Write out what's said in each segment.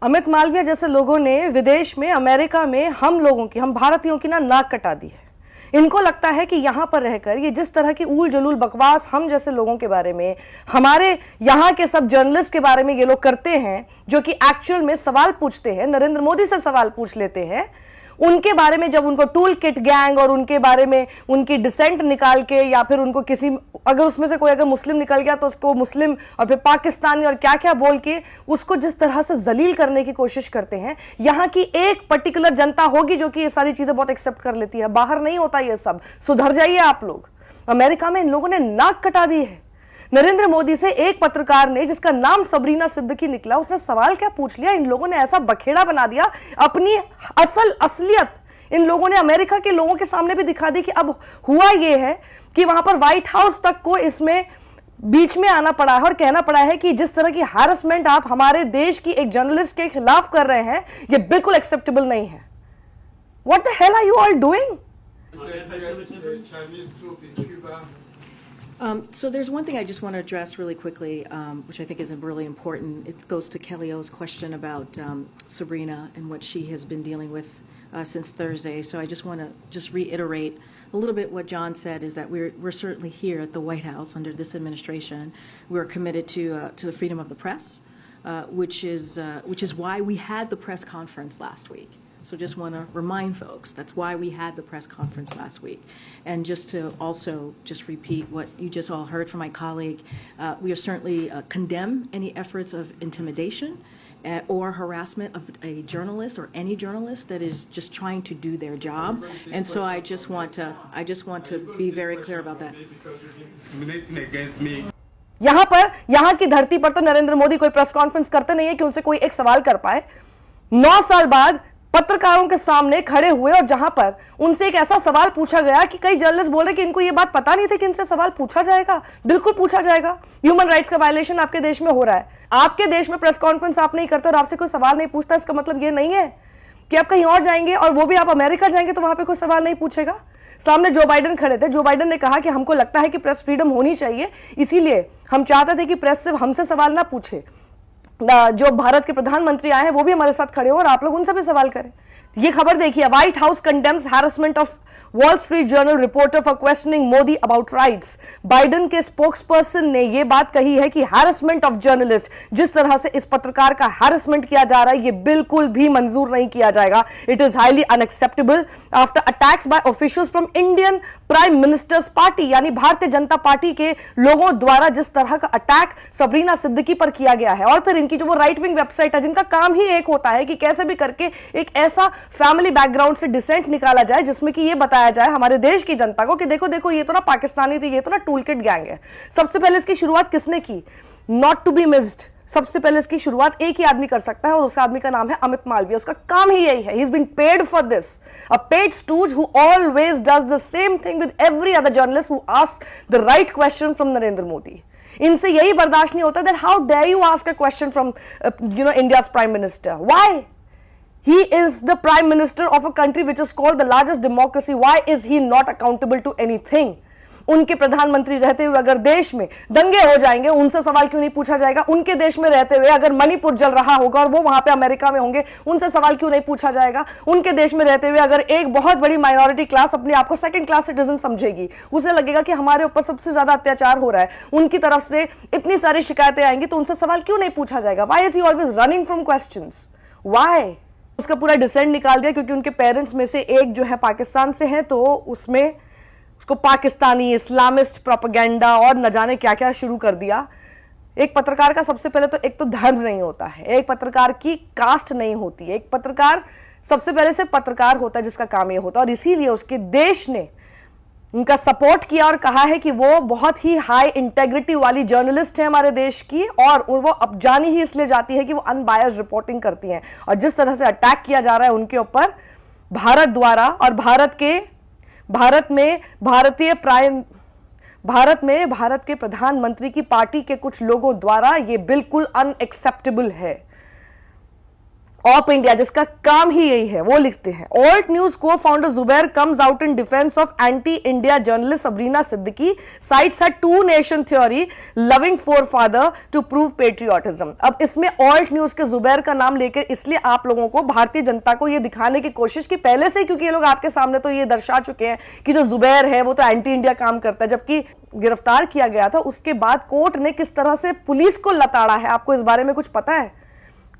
अमित मालवीय जैसे लोगों ने विदेश में, अमेरिका में हम लोगों की, हम भारतीयों की ना नाक कटा दी है। इनको लगता है कि यहां पर रहकर ये जिस तरह की ऊल जलूल बकवास हम जैसे लोगों के बारे में, हमारे यहां के सब जर्नलिस्ट के बारे में ये लोग करते हैं, जो कि एक्चुअल में सवाल पूछते हैं, नरेंद्र मोदी से सवाल पूछ लेते हैं, उनके बारे में जब उनको टूल किट गैंग और उनके बारे में उनकी डिसेंट निकाल के, या फिर उनको किसी, अगर उसमें से कोई अगर मुस्लिम निकल गया तो उसको मुस्लिम और फिर पाकिस्तानी और क्या क्या बोल के उसको जिस तरह से जलील करने की कोशिश करते हैं, यहां की एक पर्टिकुलर जनता होगी जो कि ये सारी चीजें बहुत एक्सेप्ट कर लेती है। बाहर नहीं होता ये सब, सुधर जाइए आप लोग। अमेरिका में इन लोगों ने नाक कटा दी है। नरेंद्र मोदी से एक पत्रकार ने, जिसका नाम सबरीना सिद्दीकी निकला, उसने सवाल क्या पूछ लिया, इन लोगों ने ऐसा बखेड़ा बना दिया, अपनी असलियत इन लोगों ने अमेरिका के लोगों के सामने भी दिखा दी कि अब हुआ ये है कि वहां पर व्हाइट हाउस तक को इसमें बीच में आना पड़ा है और कहना पड़ा है कि जिस तरह की हैरेसमेंट आप हमारे देश की एक जर्नलिस्ट के खिलाफ कर रहे हैं, ये बिल्कुल एक्सेप्टेबल नहीं है। What the hell are you all doing? So there's one thing I just want to address really quickly, which I think is really important. It goes to Kelly O's question about Sabrina and what she has been dealing with since Thursday. So I just want to reiterate a little bit what John said, is that we're certainly here at the White House under this administration. We're committed to the freedom of the press, which is why we had the press conference last week. So just want to remind folks, that's why we had the press conference last week. And just to also just repeat what you just all heard from my colleague, we are certainly condemn any efforts of intimidation or harassment of a journalist or any journalist that is just trying to do their job. And so I just want to be very clear about that. Discriminating against me. यहां की धरती पर तो नरेंद्र मोदी कोई press conference करते नहीं है कि उनसे कोई एक सवाल कर पाए। 9 साल बाद पत्रकारों के सामने खड़े हुए और जहां पर उनसे एक ऐसा सवाल पूछा गया कि कई जर्नलिस्ट बोल रहे कि इनको ये बात पता नहीं थी कि इनसे सवाल पूछा जाएगा। बिल्कुल पूछा जाएगा। ह्यूमन राइट्स का वायलेशन आपके देश में हो रहा है। आपके देश में प्रेस कॉन्फ्रेंस आप नहीं करते और आपसे कोई सवाल नहीं पूछता, इसका मतलब ये नहीं है कि आप कहीं और जाएंगे और वो भी आप अमेरिका जाएंगे तो वहां पे कोई सवाल नहीं पूछेगा। सामने जो बाइडेन खड़े थे, जो बाइडेन ने कहा कि हमको लगता है कि प्रेस फ्रीडम होनी चाहिए, इसीलिए हम चाहते थे कि प्रेस सिर्फ हमसे सवाल ना पूछे, जो भारत के प्रधानमंत्री आए हैं वो भी हमारे साथ खड़े हो और आप लोग उनसे भी सवाल करें। ये खबर देखिए, white house condemns harassment of wall street journal reporter for questioning Modi about rights. Biden के स्पोक्सपर्सन ने यह बात कही है कि हैरेसमेंट ऑफ जर्नलिस्ट, जिस तरह से इस पत्रकार का हैरेसमेंट किया जा रहा है, ये बिल्कुल भी मंजूर नहीं किया जाएगा। It is highly unacceptable after attacks by officials from Indian prime minister's party, यानी भारतीय जनता पार्टी के लोगों द्वारा जिस तरह का अटैक सबरीना सिद्दीकी पर किया गया है, और फिर इनकी जो वो राइट विंग वेबसाइट है जिनका काम ही एक होता है कि कैसे भी करके एक ऐसा फैमिली बैकग्राउंड से डिसेंट निकाला जाए जिसमें कि ये बताया जाए हमारे देश की जनता को कि देखो देखो ये तो ना पाकिस्तानी थी, ये तो ना टूल किट गैंग है। सबसे पहले इसकी शुरुआत किसने की? Not to be missed. सबसे पहले इसकी शुरुआत एक ही आदमी कर सकता है और उस आदमी का नाम है अमित मालवीय। उसका काम ही यही है। He is been paid for this, a paid stooge who always does the same thing with every other journalist who asked the right question from Narendra Modi. इनसे यही बर्दाश्त नहीं होता that how dare you ask a question from India's prime minister. Why? He is the prime minister of a country which is called the largest democracy. Why is he not accountable to anything? उनके प्रधानमंत्री रहते हुए अगर देश में दंगे हो जाएंगे, उनसे सवाल क्यों नहीं पूछा जाएगा? उनके देश में रहते हुए अगर मणिपुर जल रहा होगा और वो वहां पे अमेरिका में होंगे, उनसे सवाल क्यों नहीं पूछा जाएगा? उनके देश में रहते हुए अगर एक बहुत बड़ी माइनॉरिटी क्लास अपने आप को सेकंड क्लास सिटीजन समझेगी, उसे लगेगा कि हमारे ऊपर सबसे ज्यादा अत्याचार हो रहा है, उनकी तरफ से इतनी सारी शिकायतें आएंगी, तो उनसे सवाल क्यों नहीं पूछा जाएगा? Why is he always running from questions? Why? उसका पूरा डिसेंट निकाल दिया क्योंकि उनके पेरेंट्स में से एक जो है पाकिस्तान से है, तो उसमें उसको पाकिस्तानी इस्लामिस्ट प्रोपेगेंडा और न जाने क्या क्या शुरू कर दिया। एक पत्रकार का सबसे पहले तो एक तो धर्म नहीं होता है, एक पत्रकार की कास्ट नहीं होती है, एक पत्रकार सबसे पहले से पत्रकार होता है जिसका काम ये होता है। और इसीलिए उसके देश ने उनका सपोर्ट किया और कहा है कि वो बहुत ही हाई इंटेग्रिटी वाली जर्नलिस्ट है हमारे देश की, और वो अब जानी ही इसलिए जाती है कि वो अनबायस्ड रिपोर्टिंग करती हैं। और जिस तरह से अटैक किया जा रहा है उनके ऊपर भारत द्वारा, और भारत में भारत के प्रधानमंत्री की पार्टी के कुछ लोगों द्वारा, ये बिल्कुल अनएक्सेप्टेबल है। ऑप इंडिया जिसका काम ही यही है वो लिखते हैं, ऑल्ट न्यूज को founder Zubair comes out in defence of anti India journalist Sabrina Siddiqui, cites her two nation theory loving forefather to prove patriotism. अब इसमें ऑल्ट न्यूज के जुबैर का नाम लेकर इसलिए आप लोगों को, भारतीय जनता को ये दिखाने की कोशिश की पहले से, क्योंकि ये लोग आपके सामने तो ये दर्शा चुके हैं कि जो जुबैर है वो तो एंटी इंडिया काम करता है, जबकि गिरफ्तार किया गया था उसके बाद कोर्ट ने किस तरह से पुलिस को लताड़ा है, आपको इस बारे में कुछ पता है?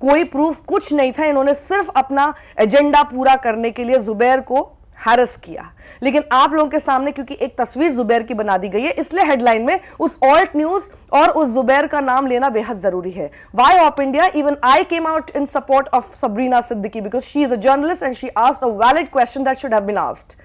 कोई प्रूफ कुछ नहीं था, इन्होंने सिर्फ अपना एजेंडा पूरा करने के लिए जुबैर को हैरेस किया। लेकिन आप लोगों के सामने क्योंकि एक तस्वीर जुबैर की बना दी गई है, इसलिए हेडलाइन में उस ऑल्ट न्यूज और उस जुबैर का नाम लेना बेहद जरूरी है। Why OpIndia? Even I came out in support of Sabrina Siddiqui because she is a journalist and she asked a valid question that should have been asked.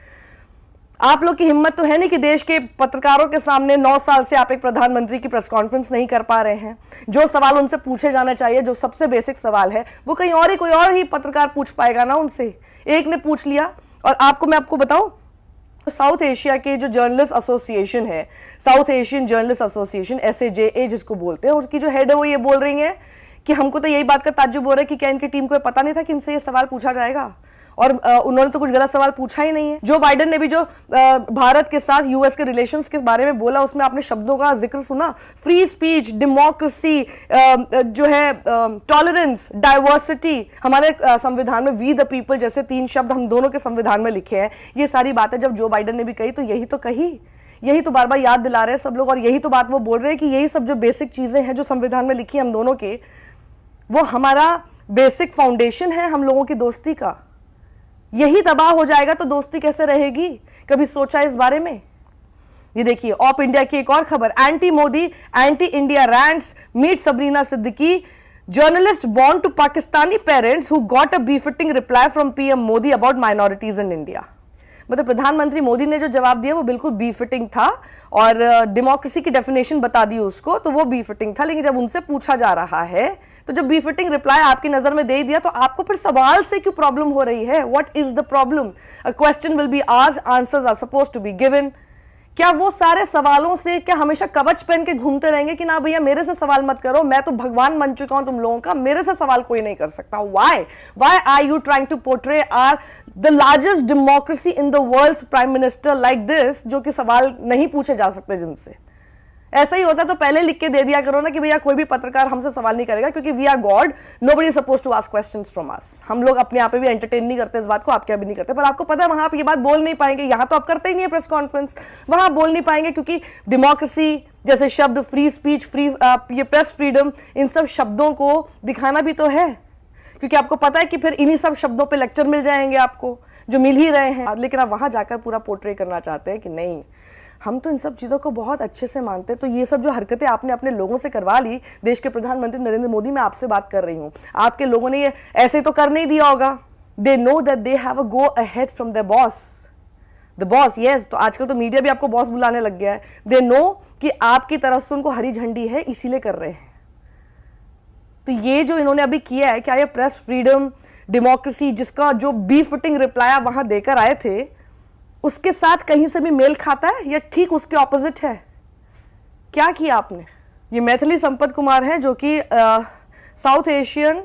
आप लोग की हिम्मत तो है नहीं कि देश के पत्रकारों के सामने 9 साल से आप एक प्रधानमंत्री की प्रेस कॉन्फ्रेंस नहीं कर पा रहे हैं। जो सवाल उनसे पूछे जाने चाहिए, जो सबसे बेसिक सवाल है, वो कहीं और ही कोई और ही पत्रकार पूछ पाएगा ना उनसे। एक ने पूछ लिया। और मैं आपको बताऊं, साउथ एशिया के जो जर्नलिस्ट एसोसिएशन है, south Asian journalist association SAJA जिसको बोलते हैं, उसकी जो हेड है वो ये बोल रही है कि हमको तो यही बात का ताज्जुब हो रहा है कि क्या इनकी टीम को पता नहीं था कि इनसे ये सवाल पूछा जाएगा, और उन्होंने तो कुछ गलत सवाल पूछा ही नहीं है। जो बाइडेन ने भी जो भारत के साथ US के रिलेशंस के बारे में बोला, उसमें आपने शब्दों का जिक्र सुना, फ्री स्पीच, डेमोक्रेसी, जो है टॉलरेंस, डाइवर्सिटी, हमारे संविधान में वी द पीपल जैसे 3 शब्द हम दोनों के संविधान में लिखे हैं। ये सारी बातें जब जो बाइडेन ने भी कही तो यही तो कही, यही तो बार बार याद दिला रहे हैं सब लोग, और यही तो बात वो बोल रहे हैं कि यही सब जो बेसिक चीजें हैं जो संविधान में लिखी हम दोनों के, वो हमारा बेसिक फाउंडेशन है हम लोगों की दोस्ती का। यही तबाह हो जाएगा तो दोस्ती कैसे रहेगी? कभी सोचा इस बारे में? ये देखिए ऑप इंडिया की एक और खबर, anti Modi anti India rants meet Sabrina Siddiqui, journalist born to Pakistani parents who got a befitting reply from PM Modi about minorities in India. मतलब प्रधानमंत्री मोदी ने जो जवाब दिया वो बिल्कुल बीफिटिंग था, और डेमोक्रेसी की डेफिनेशन बता दी उसको तो वो बीफिटिंग था। लेकिन जब उनसे पूछा जा रहा है तो जब बीफिटिंग रिप्लाई आपकी नजर में दे ही दिया तो आपको फिर सवाल से क्यों प्रॉब्लम हो रही है? What is the problem? A question will be asked, answers are supposed to be given. क्या वो सारे सवालों से क्या हमेशा कवच पहन के घूमते रहेंगे कि ना भैया मेरे से सवाल मत करो, मैं तो भगवान बन चुका हूं तुम लोगों का, मेरे से सवाल कोई नहीं कर सकता? Why are you trying to portray our the largest democracy in the world prime minister like this, जो कि सवाल नहीं पूछे जा सकते जिनसे? ऐसा ही होता तो पहले लिख के दे दिया करो ना कि भैया कोई भी पत्रकार हमसे सवाल नहीं करेगा क्योंकि we are god, nobody is supposed to ask questions from us. हम लोग अपने आप पे भी एंटरटेन नहीं करते इस बात को, आपके यहाँ भी नहीं करते, पर आपको पता है वहां आप ये बात बोल नहीं पाएंगे। यहाँ तो आप करते ही नहीं है प्रेस कॉन्फ्रेंस, वहां बोल नहीं पाएंगे क्योंकि डेमोक्रेसी जैसे शब्द, फ्री स्पीच, फ्री ये प्रेस फ्रीडम, इन सब शब्दों को दिखाना भी तो है, क्योंकि आपको पता है कि फिर इन्हीं सब शब्दों पे लेक्चर मिल जाएंगे आपको, जो मिल ही रहे हैं। लेकिन आप वहां जाकर पूरा पोर्ट्रे करना चाहते हैं कि नहीं हम तो इन सब चीज़ों को बहुत अच्छे से मानते हैं। तो ये सब जो हरकतें आपने अपने लोगों से करवा ली, देश के प्रधानमंत्री नरेंद्र मोदी, मैं आपसे बात कर रही हूँ, आपके लोगों ने ये ऐसे तो कर नहीं दिया होगा। They know that they have a go ahead from the boss, the boss. Yes, तो आजकल तो मीडिया भी आपको बॉस बुलाने लग गया है। दे नो कि आपकी तरफ से उनको हरी झंडी है, इसीलिए कर रहे हैं। तो ये जो इन्होंने अभी किया है, क्या ये प्रेस फ्रीडम, डेमोक्रेसी, जिसका जो बीफिटिंग रिप्लाई आप वहां देकर आए थे, उसके साथ कहीं से भी मेल खाता है या ठीक उसके ऑपोजिट है? क्या किया आपने? ये मैथिली संपत कुमार हैं जो कि साउथ एशियन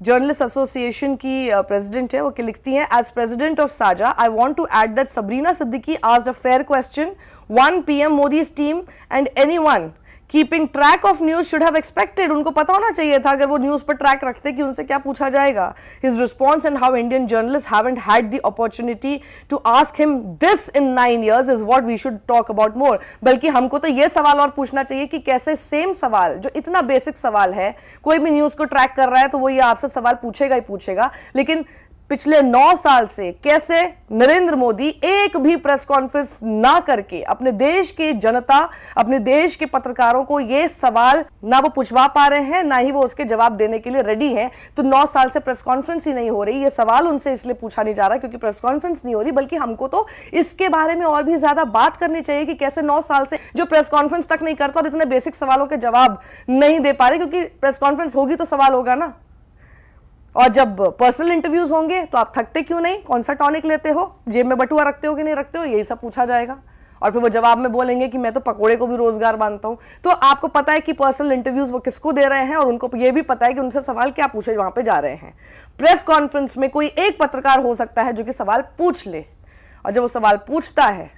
जर्नलिस्ट एसोसिएशन की प्रेसिडेंट है। वो क्या लिखती हैं, as president of SAJA I want to add that Sabrina Siddiqui asked a fair question, one PM Modi's team and anyone keeping track of news should have expected. उनको पता होना चाहिए था अगर वो न्यूज पर ट्रैक रखते कि उनसे क्या पूछा जाएगा। His response and how Indian journalist haven't had the opportunity to ask him this in 9 years is what we should talk about more. बल्कि हमको तो ये सवाल और पूछना चाहिए कि कैसे सेम सवाल, जो इतना बेसिक सवाल है, कोई भी न्यूज को ट्रैक कर रहा है तो वो ये आपसे सवाल पूछेगा ही पूछेगा, लेकिन पिछले 9 साल से कैसे नरेंद्र मोदी एक भी प्रेस कॉन्फ्रेंस ना करके अपने देश की जनता, अपने देश के पत्रकारों को ये सवाल ना वो पूछवा पा रहे हैं, ना ही वो उसके जवाब देने के लिए रेडी हैं। तो 9 साल से प्रेस कॉन्फ्रेंस ही नहीं हो रही, ये सवाल उनसे इसलिए पूछा नहीं जा रहा क्योंकि प्रेस कॉन्फ्रेंस नहीं हो रही, बल्कि हमको तो इसके बारे में और भी ज्यादा बात करनी चाहिए कि कैसे 9 साल से जो प्रेस कॉन्फ्रेंस तक नहीं करता और इतने बेसिक सवालों के जवाब नहीं दे पा रहे, क्योंकि प्रेस कॉन्फ्रेंस होगी तो सवाल होगा ना। और जब पर्सनल इंटरव्यूज होंगे तो आप थकते क्यों नहीं, कौन सा टॉनिक लेते हो, जेब में बटुआ रखते हो कि नहीं रखते हो, यही सब पूछा जाएगा। और फिर वो जवाब में बोलेंगे कि मैं तो पकोड़े को भी रोजगार मानता हूं। तो आपको पता है कि पर्सनल इंटरव्यूज वो किसको दे रहे हैं और उनको ये भी पता है कि उनसे सवाल क्या पूछे वहां पे जा रहे हैं। प्रेस कॉन्फ्रेंस में कोई एक पत्रकार हो सकता है जो कि सवाल पूछ ले, और जब वो सवाल पूछता है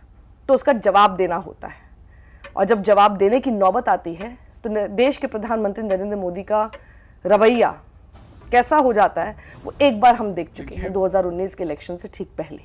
तो उसका जवाब देना होता है, और जब जवाब देने की नौबत आती है तो देश के प्रधानमंत्री नरेंद्र मोदी का रवैया कैसा हो जाता है वो एक बार हम देख चुके हैं 2019 के इलेक्शन से ठीक पहले।